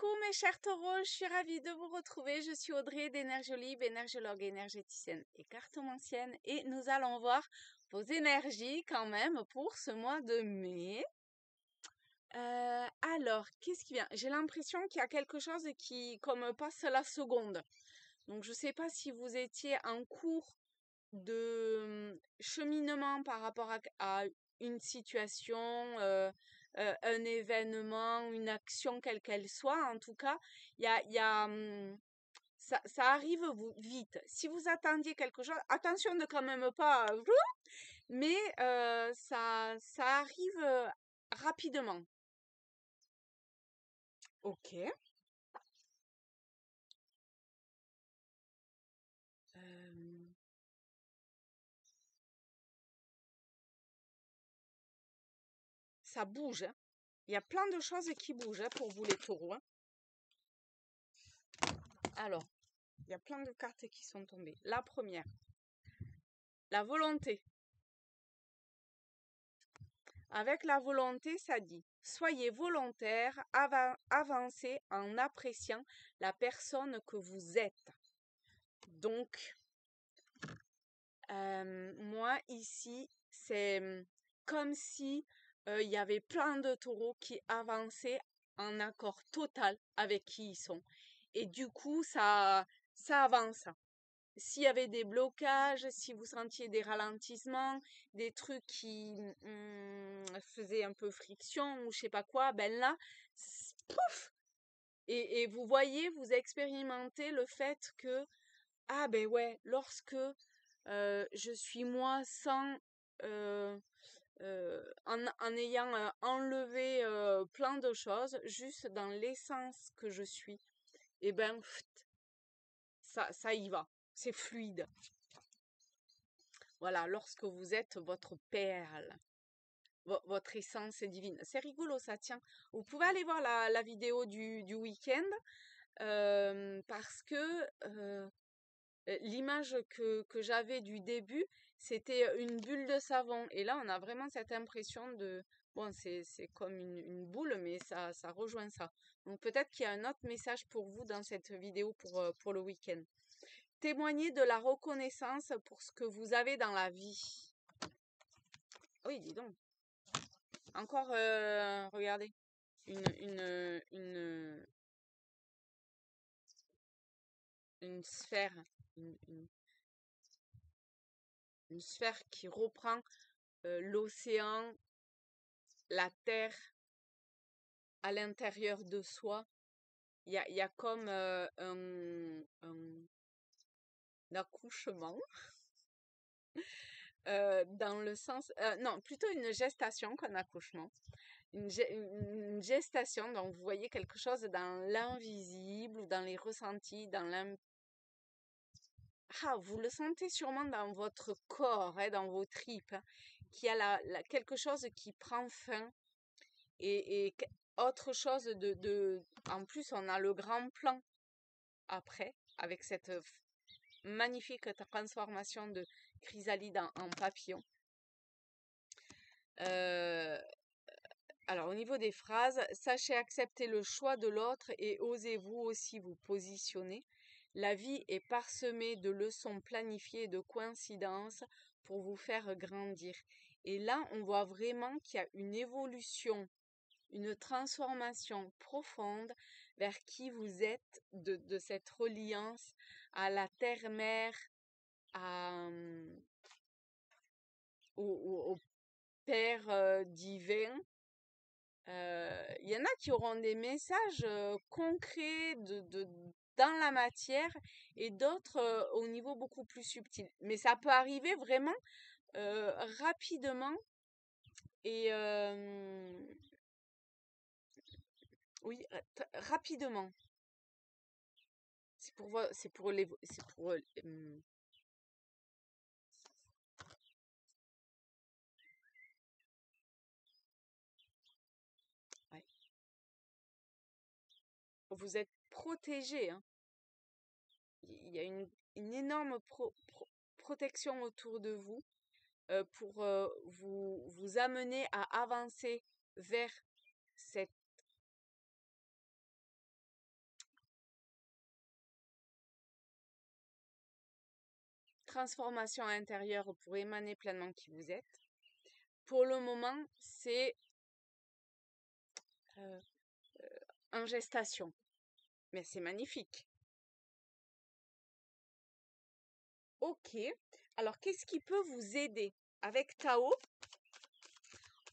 Coucou mes chers taureaux, je suis ravie de vous retrouver. Je suis Audrey d'Énergiolib, énergologue énergéticienne et cartomancienne. Et nous allons voir vos énergies quand même pour ce mois de mai. Alors, qu'est-ce qui vient? J'ai l'impression qu'il y a quelque chose qui comme passe la seconde. Donc je ne sais pas si vous étiez en cours de cheminement par rapport à une situation, un événement, une action quelle qu'elle soit. En tout cas, ça arrive vite. Si vous attendiez quelque chose, attention de quand même pas, mais ça arrive rapidement. Ok. Euh, Ça bouge, hein. Il y a plein de choses qui bougent, hein, pour vous les taureaux, hein. Alors, il y a plein de cartes qui sont tombées. La première, la volonté. Avec la volonté, ça dit, soyez volontaire, avancez en appréciant la personne que vous êtes. Donc, moi ici, c'est comme si il y avait plein de taureaux qui avançaient en accord total avec qui ils sont. Et du coup, ça avance. S'il y avait des blocages, si vous sentiez des ralentissements, des trucs qui faisaient un peu friction ou je sais pas quoi, ben là, pouf! Et vous voyez, vous expérimentez le fait que, ah ben ouais, lorsque je suis moi sans, en ayant enlevé plein de choses, juste dans l'essence que je suis, et ben, ça y va, c'est fluide. Voilà, lorsque vous êtes votre perle, votre essence est divine. C'est rigolo ça, tiens. Vous pouvez aller voir la vidéo du week-end parce que l'image que j'avais du début, c'était une bulle de savon. Et là, on a vraiment cette impression de... Bon, c'est comme une boule, mais ça rejoint ça. Donc peut-être qu'il y a un autre message pour vous dans cette vidéo pour le week-end. Témoignez de la reconnaissance pour ce que vous avez dans la vie. Oui, dis donc. Encore, regardez, une, une sphère, une, une- une sphère qui reprend l'océan, la terre à l'intérieur de soi. Il y a comme un accouchement, dans le sens, non, plutôt une gestation qu'un accouchement. Une gestation, donc vous voyez quelque chose dans l'invisible ou dans les ressentis, vous le sentez sûrement dans votre corps, hein, dans vos tripes, hein, qu'il y a quelque chose qui prend fin et autre chose En plus, on a le grand plan après, avec cette magnifique transformation de chrysalide en papillon. Alors, au niveau des phrases, sachez accepter le choix de l'autre et osez-vous aussi vous positionner. La vie est parsemée de leçons planifiées et de coïncidences pour vous faire grandir. Et là, on voit vraiment qu'il y a une évolution, une transformation profonde vers qui vous êtes, de cette reliance à la terre-mère, au Père divin. Il y en a qui auront des messages concrets dans la matière et d'autres au niveau beaucoup plus subtil. Mais ça peut arriver vraiment rapidement et oui, rapidement. Ouais. Vous êtes protégé, hein. Il y a une énorme protection autour de vous pour vous amener à avancer vers cette transformation intérieure pour émaner pleinement qui vous êtes. Pour le moment, c'est en gestation. Mais c'est magnifique. Ok. Alors, qu'est-ce qui peut vous aider? Avec Tao,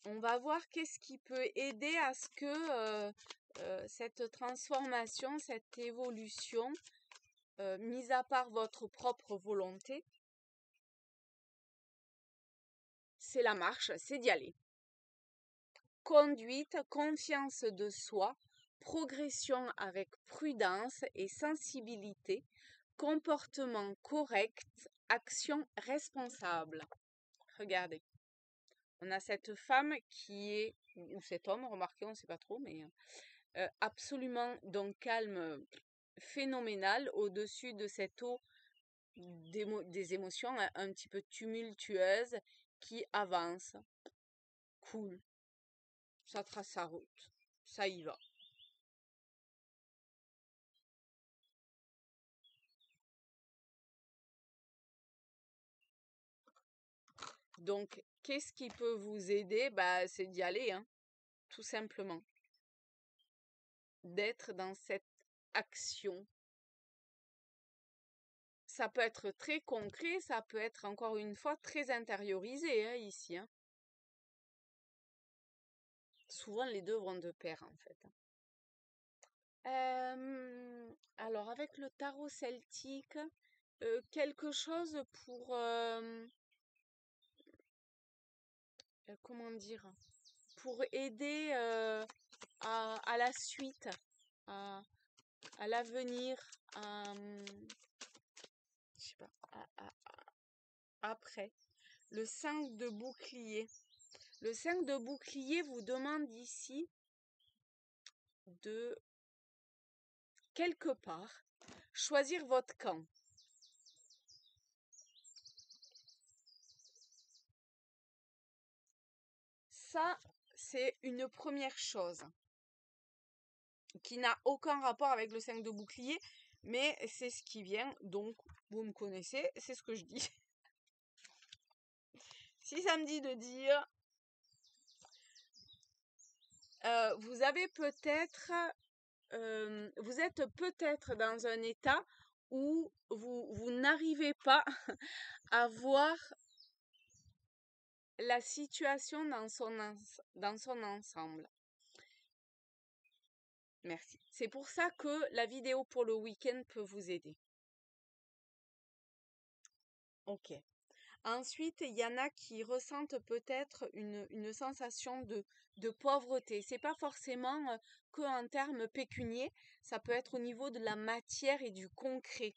on va voir qu'est-ce qui peut aider à ce que cette transformation, cette évolution, mis à part votre propre volonté, c'est la marche, c'est d'y aller. Conduite, confiance de soi, progression avec prudence et sensibilité, comportement correct, action responsable. Regardez, on a cette femme qui est, ou cet homme, remarquez, on ne sait pas trop, mais absolument d'un calme phénoménal au-dessus de cette eau des émotions un petit peu tumultueuses qui avance. Cool, ça trace sa route, ça y va. Donc, qu'est-ce qui peut vous aider? Bah, c'est d'y aller, hein, tout simplement. D'être dans cette action. Ça peut être très concret, ça peut être encore une fois très intériorisé, hein, ici, hein. Souvent, les deux vont de pair, en fait. Alors, avec le tarot celtique, quelque chose pour, comment dire, pour aider à la suite, à, à l'avenir, je sais pas, après. Le 5 de bouclier. Le 5 de bouclier vous demande ici de, quelque part, choisir votre camp. Ça, c'est une première chose qui n'a aucun rapport avec le 5 de bouclier, mais c'est ce qui vient, donc vous me connaissez, c'est ce que je dis. Si ça me dit de dire, vous avez peut-être, vous êtes peut-être dans un état où vous n'arrivez pas à voir la situation dans son ensemble. Merci. C'est pour ça que la vidéo pour le week-end peut vous aider. Ok. Ensuite, il y en a qui ressentent peut-être une sensation de pauvreté. C'est pas forcément que en termes pécuniaires, ça peut être au niveau de la matière et du concret,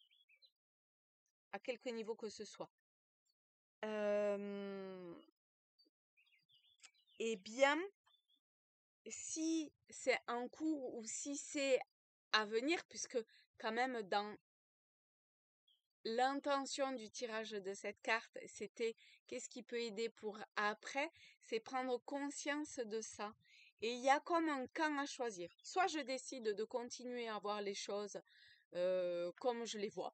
à quelque niveau que ce soit. Eh bien, si c'est en cours ou si c'est à venir, puisque quand même dans l'intention du tirage de cette carte, c'était qu'est-ce qui peut aider pour après, c'est prendre conscience de ça. Et il y a comme un camp à choisir. Soit je décide de continuer à voir les choses comme je les vois,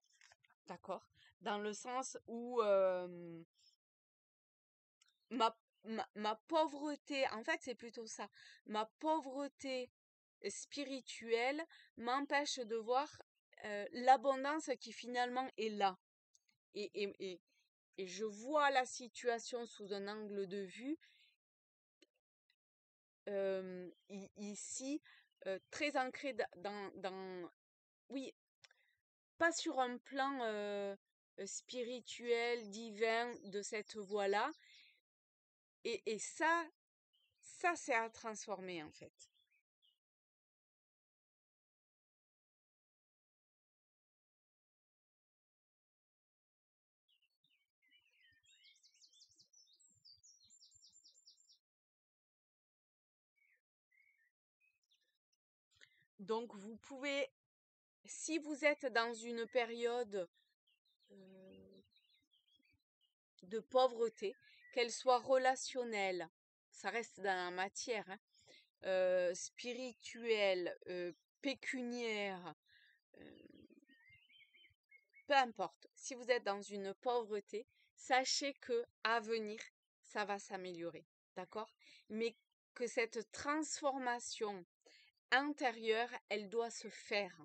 d'accord? Dans le sens où ma pauvreté, en fait c'est plutôt ça, ma pauvreté spirituelle m'empêche de voir l'abondance qui finalement est là. Et je vois la situation sous un angle de vue ici très ancré oui, pas sur un plan spirituel, divin de cette voie-là. Et ça c'est à transformer en fait. Donc vous pouvez, si vous êtes dans une période de pauvreté, qu'elle soit relationnelle, ça reste dans la matière, hein, spirituelle, pécuniaire, peu importe, si vous êtes dans une pauvreté, sachez que à venir, ça va s'améliorer, d'accord? Mais que cette transformation intérieure, elle doit se faire.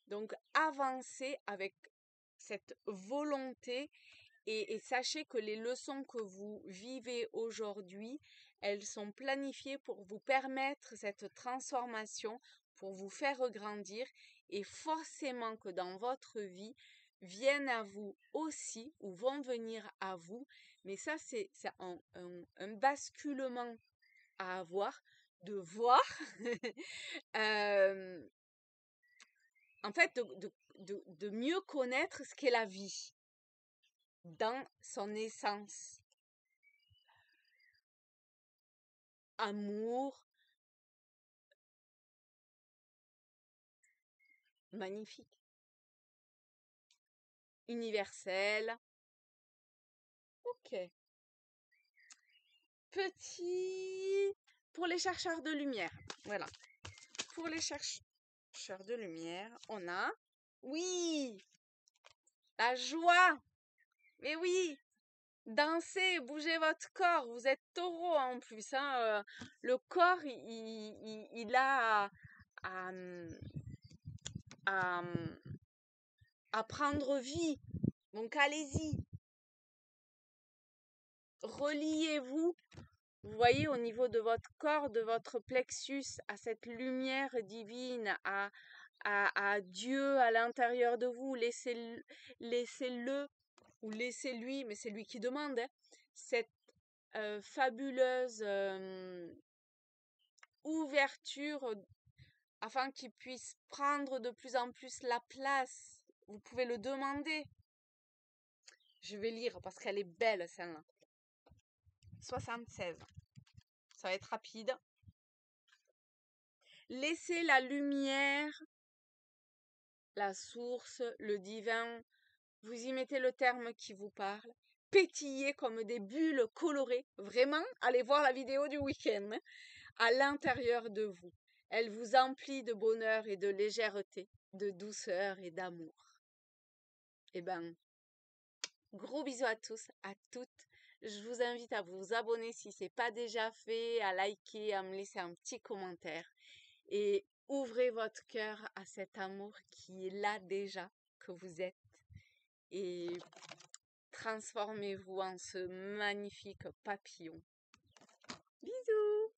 Donc, avancez avec cette volonté et sachez que les leçons que vous vivez aujourd'hui, elles sont planifiées pour vous permettre cette transformation, pour vous faire grandir et forcément que dans votre vie viennent à vous aussi ou vont venir à vous. Mais ça, c'est un basculement à avoir, de voir, euh, en fait, de mieux connaître ce qu'est la vie dans son essence. Amour, magnifique, universel. Ok. Petit pour les chercheurs de lumière. Voilà. Pour les chercheurs de lumière, on a, oui, la joie. Mais oui, dansez, bougez votre corps. Vous êtes taureau en plus, hein. Le corps, il a à, à, à prendre vie. Donc allez-y, reliez-vous. Vous voyez au niveau de votre corps, de votre plexus, à cette lumière divine, à Dieu à l'intérieur de vous. Laissez-le ou laissez-lui, mais c'est lui qui demande, hein, cette fabuleuse ouverture afin qu'il puisse prendre de plus en plus la place. Vous pouvez le demander. Je vais lire parce qu'elle est belle celle-là. 76. Ça va être rapide. Laissez la lumière, la source, le divin, vous y mettez le terme qui vous parle, pétiller comme des bulles colorées. Vraiment, allez voir la vidéo du week-end, hein, à l'intérieur de vous. Elle vous emplit de bonheur et de légèreté, de douceur et d'amour. Eh ben, gros bisous à tous, à toutes. Je vous invite à vous abonner si ce n'est pas déjà fait, à liker, à me laisser un petit commentaire. Et ouvrez votre cœur à cet amour qui est là déjà, que vous êtes. Et transformez-vous en ce magnifique papillon. Bisous!